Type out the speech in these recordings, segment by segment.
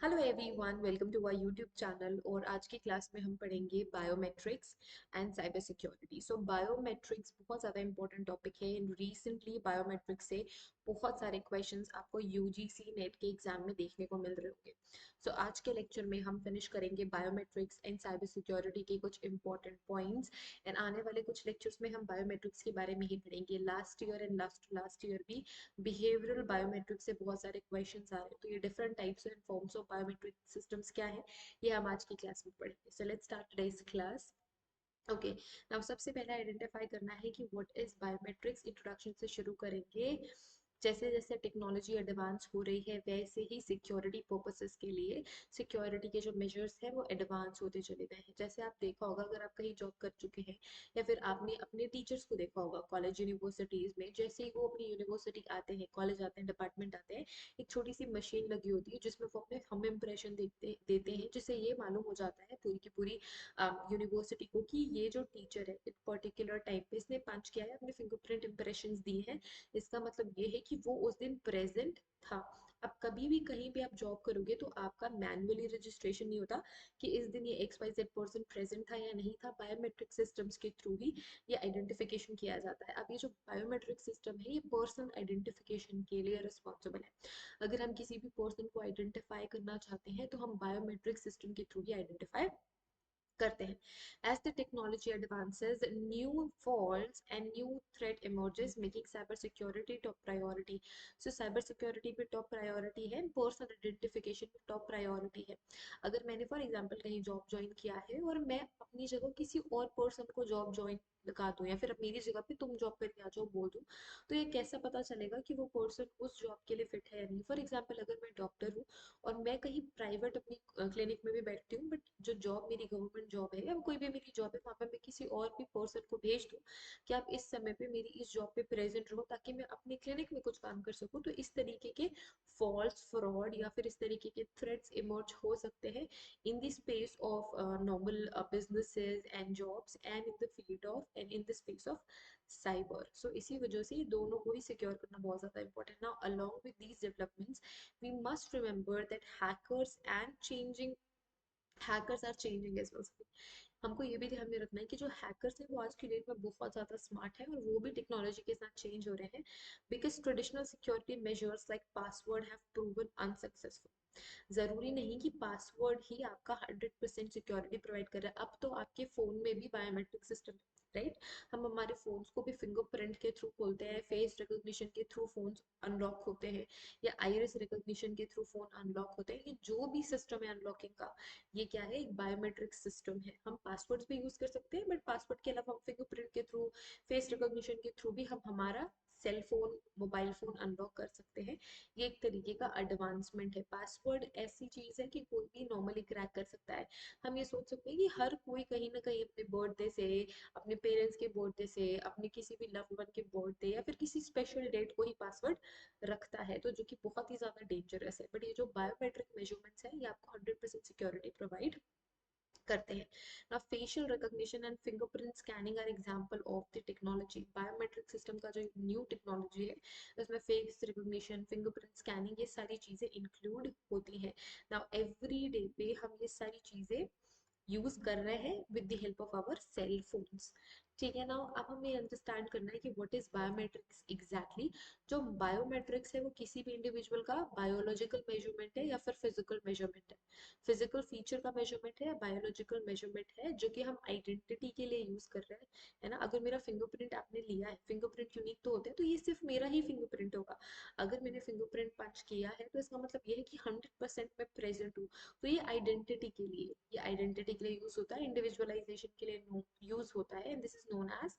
Hello everyone, welcome to our YouTube channel. और आज की क्लास में हम पढ़ेंगे biometrics and cyber security. So biometrics बहुत ज़्यादा इंपॉर्टेंट टॉपिक है। इन रिसेंटली बायोमेट्रिक्स से बहुत सारे क्वेश्चंस आपको यूजीसी नेट के एग्जाम में देखने को मिल रहे होंगे। सो आज के लेक्चर में हम फिनिश करेंगे बायोमेट्रिक्स एंड साइबर सिक्योरिटी के कुछ इंपॉर्टेंट पॉइंट्स। एंड आने वाले कुछ लेक्चर्स में हम बायोमेट्रिक्स के बारे में ही पढ़ेंगे। Last year and last year भी बिहेवियरल बायोमेट्रिक्स से बहुत सारे क्वेश्चंस आ रहे हैं। तो ये different types and forms of biometric systems क्या है, ये हम आज की क्लास में पढ़ेंगे। So let's start today's class. Okay, now सबसे पहले आइडेंटिफाई करना है कि व्हाट इज बायोमेट्रिक्स। इंट्रोडक्शन से शुरू करेंगे। जैसे जैसे टेक्नोलॉजी एडवांस हो रही है वैसे ही सिक्योरिटी पर्पसेस के लिए सिक्योरिटी के जो मेजर्स हैं वो एडवांस होते चले गए हैं। जैसे आप देखा होगा, अगर आप कहीं जॉब कर चुके हैं या फिर आपने अपने टीचर्स को देखा होगा कॉलेज यूनिवर्सिटीज में, जैसे ही वो अपनी यूनिवर्सिटी आते हैं, कॉलेज आते हैं, डिपार्टमेंट आते हैं, एक छोटी सी मशीन लगी होती है जिसमें वो अपने हम इम्प्रेशन देते हैं, जिससे ये मालूम हो जाता है पूरी की पूरी यूनिवर्सिटी को कि ये जो टीचर है एक पर्टिकुलर टाइम पे इसने पंच किया है, अपने फिंगरप्रिंट इंप्रेशंस दिए हैं। इसका मतलब ये है कि वो उस दिन प्रेजेंट था। अब कभी भी कहीं भी आप जॉब करोगे तो आपका मैन्युअली रजिस्ट्रेशन नहीं होता कि इस दिन ये X Y Z person present था या नहीं था। बायोमेट्रिक सिस्टम्स के थ्रू ही ये आइडेंटिफिकेशन किया जाता है। अब ये जो बायोमेट्रिक सिस्टम है ये पर्सन आइडेंटिफिकेशन के लिए रिस्पॉन्सिबल है। अगर हम किसी भी पर्सन को आइडेंटिफाई करना चाहते हैं तो हम बायोमेट्रिक सिस्टम के थ्रू ही आइडेंटिफाई करते हैं। As the technology advances, new faults and new threat emerges, making cyber security top priority. So cyber security पे top priority है, person identification पे top priority है। अगर मैंने फॉर एग्जांपल कहीं जॉब ज्वाइन किया है और मैं अपनी जगह किसी और पर्सन को जॉब ज्वाइन लगा दूं या फिर अब मेरी जगह पे तुम जॉब करके आ जाओ बोल दूं, तो ये कैसे पता चलेगा कि वो पर्सन उस जॉब के लिए फिट है या नहीं। फॉर एग्जांपल अगर मैं डॉक्टर हूँ और मैं कहीं प्राइवेट अपनी क्लिनिक में भी बैठती हूँ, बट जो जॉब मेरी गवर्नमेंट जॉब है या कोई भी मेरी जॉब है वहाँ पे मैं किसी और भी पर्सन को भेज दूँ कि आप इस समय पे मेरी इस जॉब पे प्रेजेंट रहो ताकि मैं अपनी क्लिनिक में कुछ काम कर सकूँ, तो इस तरीके के फॉल्स फ्रॉड या फिर इस तरीके के थ्रेट्स इमर्ज हो सकते हैं in the space of normal businesses and jobs and in the field of and in the space of cyber. So इसी वजह से ये दोनों को ही सिक्योर करना बहुत ज्यादा important. Now along with these developments we must remember that hackers are changing as well. हमको ये भी ध्यान में रखना है कि जो हैकर्स हैं वो आज की डेट में बहुत ज़्यादा स्मार्ट है और वो भी टेक्नोलॉजी के साथ चेंज हो रहे हैं, because traditional security measures like password have proven unsuccessful. जरूरी नहीं कि पासवर्ड ही आपका 100% सिक्योरिटी प्रोवाइड कर रहा है। अब तो आपके फोन में भी बायोमेट्रिक सिस्टम, राइट? हम हमारे फोन्स को भी फिंगरप्रिंट के थ्रू खोलते हैं, फेस रिकॉग्निशन के थ्रू फोन अनलॉक होते हैं या आइरिस रिकॉग्निशन के थ्रू फोन अनलॉक होते हैं। ये जो भी सिस्टम है अनलॉकिंग का, ये क्या है, एक बायोमेट्रिक सिस्टम है। हम पासवर्ड्स भी यूज कर सकते हैं, बट पासवर्ड के अलावा हम फिंगरप्रिंट के थ्रू, फेस रिकॉग्निशन के थ्रू भी हम हमारा cell phone, mobile phone unlock कर सकते हैं। ये एक तरीके का एडवांसमेंट है। पासवर्ड ऐसी चीज है कि कोई भी नॉर्मली क्रैक कर सकता है। हम ये सोच सकते हैं कि हर कोई कहीं ना कहीं अपने बर्थडे से, अपने पेरेंट्स के बर्थडे से, अपने किसी भी लव्ड वन के बर्थडे या फिर किसी स्पेशल डेट को ही पासवर्ड रखता है, तो जो कि बहुत ही ज्यादा डेंजरस है। बट ये जो बायोमेट्रिक मेजरमेंट्स है ये आपको 100% सिक्योरिटी प्रोवाइड करते हैं। ना facial recognition and fingerprint scanning are example of the technology. Biometric system का जो न्यू टेक्नोलॉजी है उसमें फेस रिकॉग्निशन, फिंगरप्रिंट स्कैनिंग, ये सारी चीजें इंक्लूड होती हैं। नाउ एवरी डे पे हम ये सारी चीजें यूज कर रहे हैं with the help of our cell phones. ठीक है ना? अब हमें अंडरस्टैंड करना है कि व्हाट इज बायोमेट्रिक्स एग्जैक्टली। जो बायोमेट्रिक्स है वो किसी भी इंडिविजुअल का बायोलॉजिकल मेजरमेंट है या फिर फिजिकल मेजरमेंट है, फिजिकल फीचर का मेजरमेंट है या बायोलॉजिकल मेजरमेंट है, जो कि हम आइडेंटिटी के लिए यूज कर रहे हैं। है ना? अगर मेरा फिंगरप्रिंट आपने लिया है, फिंगरप्रिंट यूनिक तो होते हैं, तो ये सिर्फ मेरा ही फिंगरप्रिंट होगा। अगर मैंने फिंगरप्रिंट पंच किया है तो इसका मतलब ये है कि 100% मैं प्रेजेंट हूँ। तो ये आइडेंटिटी के लिए, ये आइडेंटिटी के लिए यूज होता है, इंडिविजुअलाइजेशन के लिए यूज होता है, and this is known as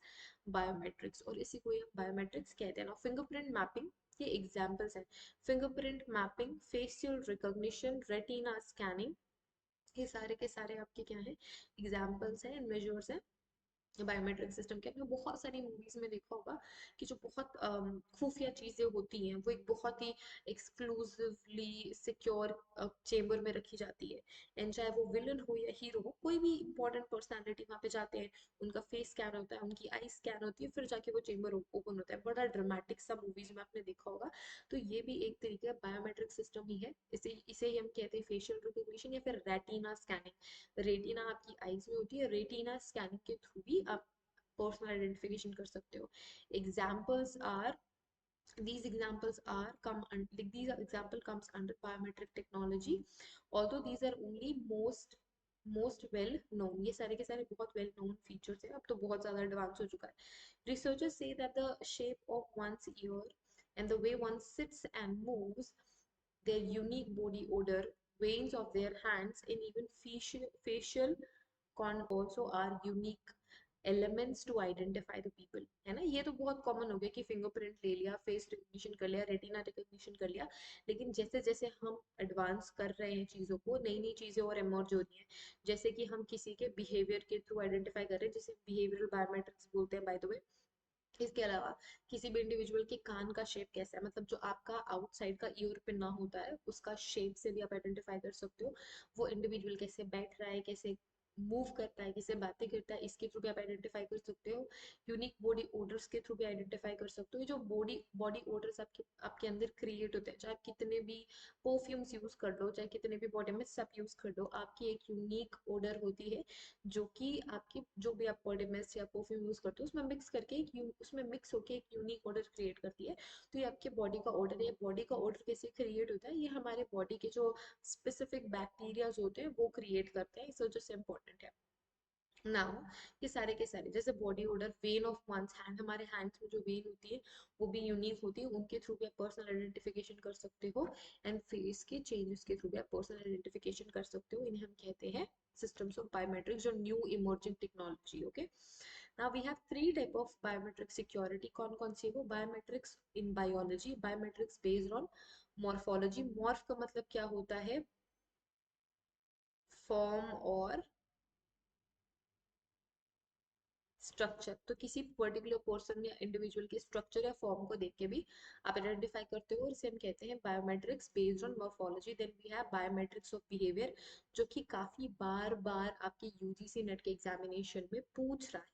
biometrics. और इसी को हम बायोमेट्रिक्स कहते हैं ना। फिंगरप्रिंट मैपिंग के एग्जांपल्स हैं, fingerprint mapping, facial recognition, retina scanning, ये सारे के सारे आपके क्या हैं, एग्जांपल्स हैं एंड मेजर्स हैं बायोमेट्रिक सिस्टम के आपने बहुत सारी मूवीज में देखा होगा कि जो बहुत खुफिया चीजें होती हैं वो एक बहुत ही एक्सक्लूसिवली सिक्योर चेम्बर में रखी जाती है। एंड चाहे वो विलन हो या हीरो हो, कोई भी इंपॉर्टेंट पर्सनालिटी वहां पे जाते हैं, उनका फेस स्कैन होता है, उनकी आई स्कैन होती है, फिर जाके वो चेम्बर ओपन होता है। बड़ा ड्रामेटिक सा मूवीज में आपने देखा होगा। तो ये भी एक तरीके का बायोमेट्रिक सिस्टम ही है। इसे इसे ही हम कहते हैं फेशियल रिकॉग्निशन या फिर रेटिना स्कैनिंग। रेटिना आपकी आईज में होती है, रेटिना स्कैनिंग के थ्रू भी आप पर्सनल आइडेंटिफिकेशन कर सकते हो। Examples are these examples are come like these example comes under biometric technology, although these are only most well known। ये सारे के सारे बहुत well known features है, अब तो बहुत ज्यादा एडवांस हो चुका है। Researchers say that the shape of one's ear and the way one sits and moves, their unique body odor, veins of their hands, and even facial con also are unique elements to identify the people। है ना, ये तो बहुत common हो गया कि fingerprint ले लिया, फेस रिकग्निशन कर लिया, रेटिना रिकग्निशन कर लिया। लेकिन जैसे जैसे हम एडवांस कर रहे हैं चीज़ों को, नई नई चीज़ें और इमर्ज हो रही हैं। जैसे कि हम किसी के बिहेवियर के थ्रू आइडेंटिफाई कर रहे हैं, जिसे बिहेवियरल बायोमेट्रिक्स बोलते हैं बाय द वे। इसके अलावा किसी भी इंडिविजुअल के कान का शेप कैसा है, मतलब जो आपका आउटसाइड का ईयर पिन्ना होता है उसका शेप से भी आप आइडेंटिफाई कर सकते हो। वो इंडिविजुअल कैसे बैठ रहा है, कैसे मूव करता है, कैसे बातें करता है, इसके थ्रू भी आप आइडेंटिफाई कर सकते हो। यूनिक बॉडी ओडर्स के थ्रू भी आइडेंटिफाई कर सकते हो। ये जो बॉडी बॉडी ओडर्स आपके आपके अंदर क्रिएट होते हैं, चाहे आप कितने भी परफ्यूम्स यूज कर लो, चाहे कितने भी बॉडी मिस्ट आप यूज कर लो, आपकी एक यूनिक ओडर होती है जो कि आपकी जो भी आप बॉडी मिस्ट या परफ्यूम यूज करते हो उसमें मिक्स करके उसमें मिक्स होके एक यूनिक ऑर्डर क्रिएट करती है। तो ये आपके बॉडी का ऑर्डर है। बॉडी का ऑर्डर कैसे क्रिएट होता है, ये हमारे बॉडी के जो स्पेसिफिक बैक्टीरियाज होते हैं वो क्रिएट करते हैं, इस वजह से इंपॉर्टेंट है। नाउ ये सारे के सारे जैसे body odour, vein of one's hand, हमारे हैंड्स में जो वेन होती है वो भी यूनिक होती है, उनके थ्रू भी आप पर्सनल आइडेंटिफिकेशन कर सकते हो। एंड फेस के चेंजेस के थ्रू भी आप पर्सनल आइडेंटिफिकेशन कर सकते हो। इन्हें हम कहते हैं systems of biometrics, जो new emerging technology. Okay, now we have three type of biometric security. कौन कौन सी है वो? Biometrics in biology, biometrics based on morphology. Morph का मतलब क्या होता है? फॉर्म और स्ट्रक्चर। तो किसी पर्टिकुलर पर्सन या इंडिविजुअल के स्ट्रक्चर या फॉर्म को देख के भी आप आइडेंटिफाई करते हो, और इसे हम कहते हैं biometrics based on morphology. Then we have biometrics of behaviour, जो कि काफी बार बार आपके यूजीसी नेट के एग्जामिनेशन में पूछ रहा है।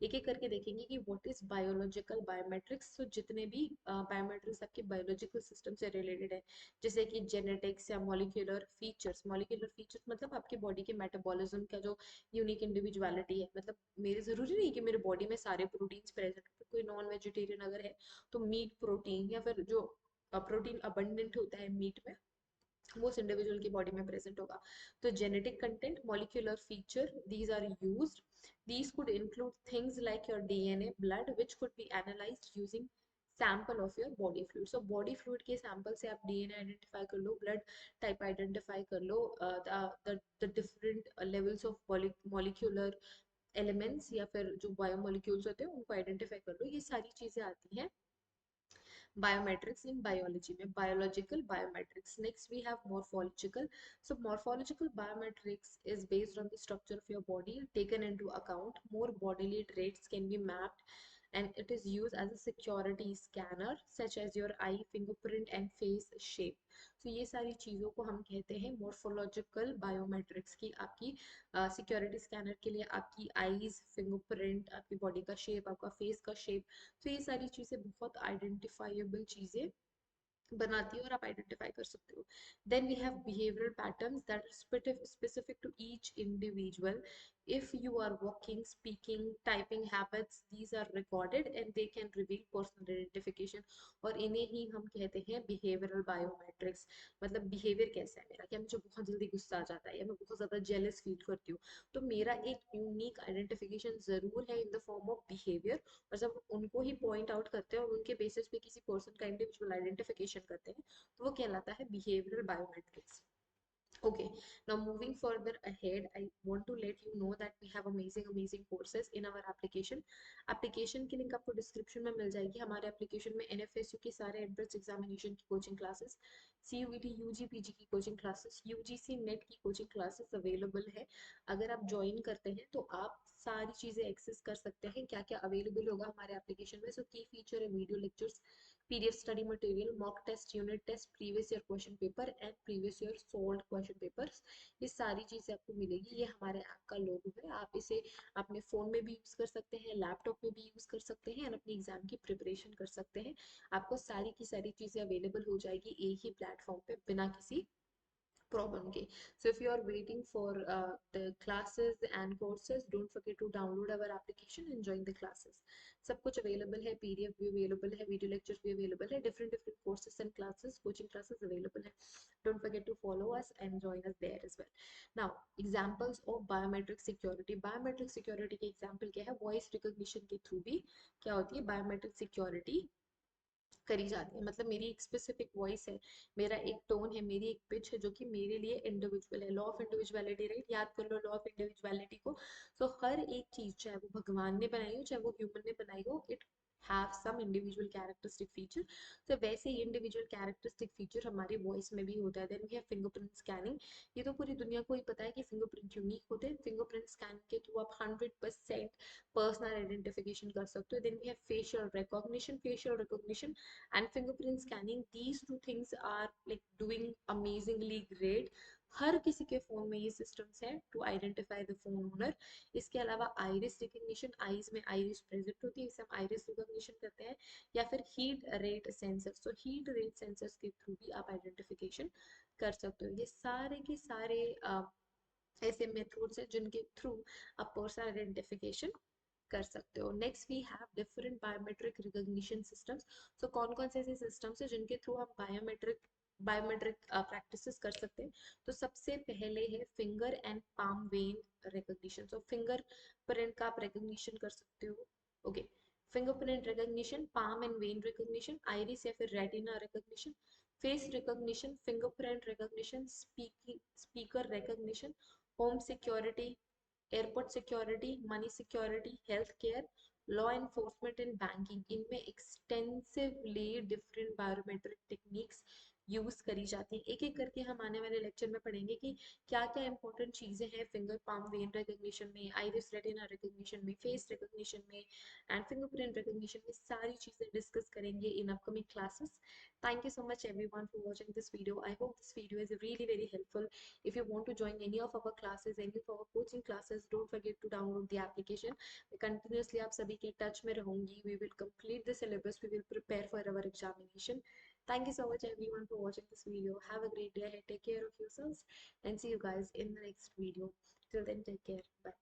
एक एक करके देखेंगे कि व्हाट इज बायोलॉजिकल बायोमेट्रिक्स। तो जितने भी बायोमेट्रिक्स आपके बायोलॉजिकल सिस्टम से रिलेटेड है, जैसे कि जेनेटिक्स या मॉलिक्यूलर फीचर्स। मॉलिक्यूलर फीचर्स मतलब आपके बॉडी के मेटाबॉलिज्म का जो यूनिक इंडिविजुअलिटी है। मतलब मेरे जरूरी नहीं कि मेरे बॉडी में सारे प्रोटीन्स प्रेजेंट हो। कोई नॉन वेजिटेरियन अगर है तो मीट प्रोटीन या फिर जो प्रोटीन अबंडेंट होता है मीट में, वो उस इंडिविजुअल की बॉडी में प्रेजेंट होगा। तो genetic content, molecular feature, these are used. These could include things like your DNA, blood, which could be analyzed using sample of your body fluid। So body fluid के sample से आप DNA identify कर लो, blood type identify कर लो, the different levels of molecular elements या फिर जो biomolecules होते हैं उनको आइडेंटिफाई कर लो। ये सारी चीजें आती हैं biometrics in biology में। biological biometrics, next we have morphological। So morphological biometrics is based on the structure of your body taken into account, more bodily traits can be mapped, and it is used as a security scanner such as your eye, fingerprint and face shape। so ये सारी चीजों को हम कहते हैं morphological biometrics की। आपकी security scanner के लिए आपकी आईज, फिंगरप्रिंट, आपकी बॉडी का शेप, आपका फेस का शेप। तो ये सारी चीजें बहुत आइडेंटिफाइबल चीजें बनाती है और आप आइडेंटिफाई कर सकते हो। Then we have behavioural patterns that are specific to each individual. If you are walking, speaking, typing habits, these are recorded and they can reveal personal identification. और इन्हें ही हम कहते हैं बिहेवियरल बायोमेट्रिक्स। मतलब बिहेवियर कैसा है मेरा, क्या मुझे बहुत जल्दी गुस्सा आ जाता है या मैं बहुत ज्यादा जेलस फील करती हूँ, तो मेरा एक यूनिक आइडेंटिफिकेशन जरूर है in the form of behaviour. और जब उनको ही पॉइंट आउट करते हैं और उनके बेसिस पे किसी पर्सन का इंडिविजुअल आइडेंटिफिकेशन करते हैं, तो वो कहलाता है behavioural biometrics. Okay, now moving further ahead, I want to let you know that we have amazing courses in our application. Application की लिंक आपको डिस्क्रिप्शन में मिल जाएगी. हमारे एप्लीकेशन में एनएफएसयू के सारे एंट्रेंस एग्जामिनेशन की coaching classes, CUET UG PG की कोचिंग क्लासेस, यूजीसी नेट की कोचिंग क्लासेस अवेलेबल है. अगर आप ज्वाइन करते हैं तो आप सारी चीज़ें एक्सेस कर सकते हैं. क्या क्या अवेलेबल होगा हमारे एप्लीकेशन में? सो की फीचर है video lectures, PDF study material, mock test, unit test, previous year question paper and previous year solved question papers. ये सारी चीज़ें आपको मिलेगी. ये हमारे ऐप का लोगो है. आप इसे अपने फ़ोन में भी यूज़ कर सकते हैं, लैपटॉप में भी यूज़ कर सकते हैं और अपनी एग्जाम की प्रिपरेशन कर सकते हैं. आपको सारी की सारी चीज़ें अवेलेबल हो जाएगी एक ही प्लेटफॉर्म पे बिना किसी problem के. So if you are waiting for the classes and courses, don't forget to download our application and join the classes. सब कुछ available है, PDF भी available है, video lectures भी available है, different courses and classes, coaching classes available है. Don't forget to follow us and join us there as well. Now examples of biometric security. Biometric security के example क्या है? Voice recognition के through भी क्या होती है biometric security करी जाती है. मतलब मेरी एक स्पेसिफिक वॉइस है, मेरा एक टोन है, मेरी एक पिच है जो कि मेरे लिए इंडिविजुअल है. Law of individuality, right? याद कर लो लॉ ऑफ इंडिविजुअलिटी को. सो हर एक चीज, चाहे वो भगवान ने बनाई हो चाहे वो ह्यूमन ने बनाई हो, it have some individual characteristic feature. तो वैसे ही इंडिविजुअल कैरेक्टरिस्टिक फीचर हमारी वॉइस में भी होता है. Then we have fingerprint scanning. ये तो पूरी दुनिया को ही पता है कि फिंगरप्रिंट यूनिक होते हैं. फिंगरप्रिंट स्कैन के थ्रू आप 100% पर्सनल आइडेंटिफिकेशन कर सकते हो. Then we have facial recognition and fingerprint scanning. These two things are like doing amazingly great. हर किसी के फोन में ये सिस्टम्स है to identify the phone owner. इसके अलावा आइरिस रिकग्निशन, आईज में आइरिस प्रेजेंट होती है, इसे हम आइरिस रिकग्निशन करते हैं. या फिर heat rate sensor. So heat rate sensors के थ्रू भी आप आइडेंटिफिकेशन कर सकते हो. ये सारे के सारे ऐसे मेथड्स हैं जिनके थ्रू आप पर्सनल आइडेंटिफिकेशन कर सकते हो. Next we have different biometric recognition systems. So कौन कौन से ऐसे सिस्टम्स हैं जिनके थ्रू हम बायोमेट्रिक प्रैक्टिसेस कर सकते हैं? तो सबसे पहले है finger and palm vein recognition. So finger print का आप रिकॉग्निशन कर सकते हो. Okay, fingerprint recognition, palm and vein recognition, iris या फिर retina recognition, face recognition, fingerprint recognition, speaker recognition, home security, airport security, money security, health care, law enforcement and banking. इनमें extensively different biometric techniques use करी जाती हैं. एक एक करके हम आने वाले लेक्चर में पढ़ेंगे कि क्या क्या इंपॉर्टेंट चीजें हैं फिंगर पाम वेन रिकॉग्निशन में, आइरिस रेटिना रिकॉग्निशन में, फेस रिकॉग्निशन में एंड फिंगरप्रिंट रिकॉग्निशन में. सारी चीजें डिस्कस करेंगे in upcoming classes. Thank you so much everyone for watching this video. I hope this video is really very helpful. If you want to join any of our classes, any of our coaching classes, don't forget to download the application. मैं continuously आप सभी के touch में रहूंगी. We will complete the syllabus. We will prepare for our examination. Thank you so much everyone for watching this video. Have a great day ahead. Take care of yourselves and see you guys in the next video. Till then, take care. Bye.